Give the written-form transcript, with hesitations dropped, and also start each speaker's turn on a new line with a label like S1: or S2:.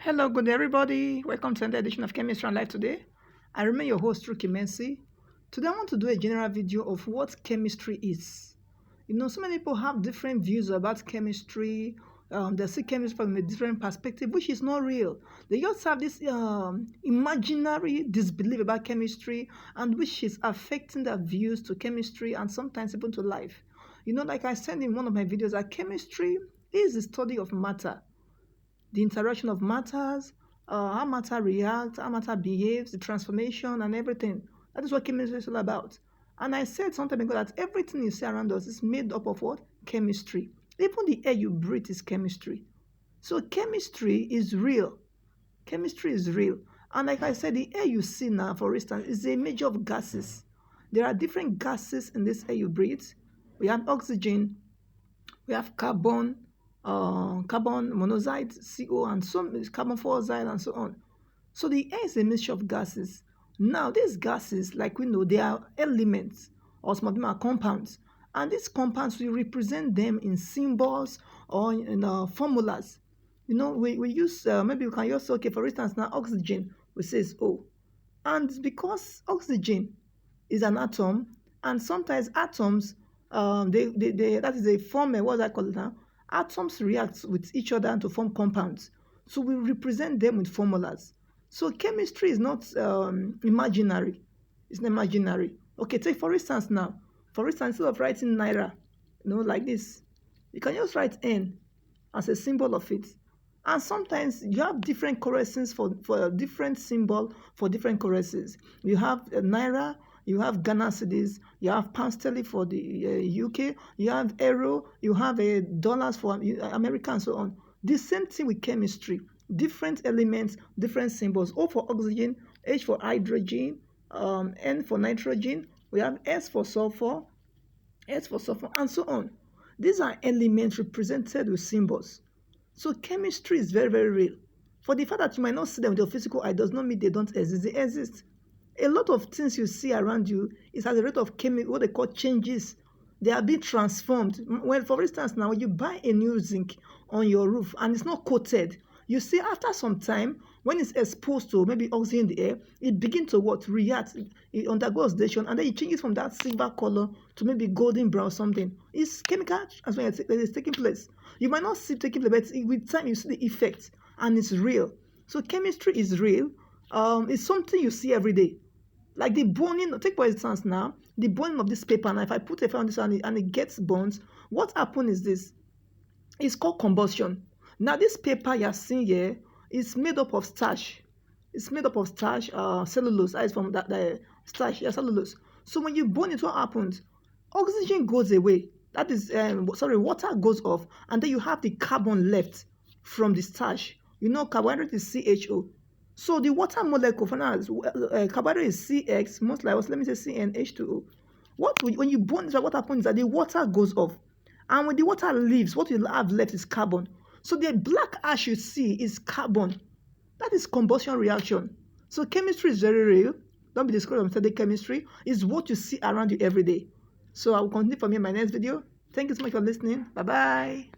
S1: Hello, good day, everybody. Welcome to another edition of Chemistry and Life today. I remain your host, Ruki Mensi. Today, I want to do a general video of what chemistry is. So many people have different views about chemistry. They see chemistry from a different perspective, which is not real. They just have this imaginary disbelief about chemistry, and which is affecting their views to chemistry and sometimes even to life. Like I said in one of my videos, that chemistry is the study of matter, the interaction of matters, how matter reacts, how matter behaves, the transformation and everything. That is what chemistry is all about. And I said some time ago that everything you see around us is made up of what? Chemistry. Even the air you breathe is chemistry. So chemistry is real. Chemistry is real. And like I said, the air you see now, for instance, is a mixture of gases. There are different gases in this air you breathe. We have oxygen, we have carbon monoxide, CO, and some carbon dioxide, and so on. So the air is a mixture of gases. Now, these gases, like we know, they are elements, or some of them are compounds. And these compounds, we represent them in symbols or in formulas. We use, maybe we can use, okay, for instance, now oxygen, we say it's O. And because oxygen is an atom, and sometimes atoms, that is a form, what I call it now? Atoms react with each other to form compounds. So we represent them with formulas. So chemistry is not imaginary. It's not imaginary. Okay, take for instance now. For instance, instead of writing naira, like this, you can just write N as a symbol of it. And sometimes you have different currencies for a different symbol for different currencies. You have naira, you have Ghana cedis, you have pound sterling for the UK, you have euro, you have dollars for America, and so on. The same thing with chemistry. Different elements, different symbols. O for oxygen, H for hydrogen, N for nitrogen. We have S for sulfur, and so on. These are elements represented with symbols. So chemistry is very, very real. For the fact that you might not see them with your physical eye does not mean they don't exist. They exist. A lot of things you see around you is at the rate of what they call changes. They are being transformed. Well, for instance, now when you buy a new zinc on your roof and it's not coated, you see after some time, when it's exposed to maybe oxygen in the air, it begins to react, it undergoes oxidation, and then it changes from that silver color to maybe golden brown something. It's chemical as well that is taking place. You might not see it taking place, but with time you see the effect, and it's real. So chemistry is real. It's something you see every day. Like the burning, take for instance now, the burning of this paper. Now, if I put a fire on this and it gets burnt, what happens is this. It's called combustion. Now, this paper you're seeing here is made up of starch. It's made up of starch, cellulose. That is from the starch, cellulose. So when you burn it, what happens? Oxygen goes away. That is, water goes off, and then you have the carbon left from the starch. Carbohydrate is CHO. So the water molecule, for now, carbohydrate is CX, most like, let me say CnH2O. When you burn it, what happens is that the water goes off. And when the water leaves, what you have left is carbon. So the black ash you see is carbon. That is combustion reaction. So chemistry is very real. Don't be discouraged from studying chemistry. It's what you see around you every day. So I will continue from here in my next video. Thank you so much for listening. Bye-bye.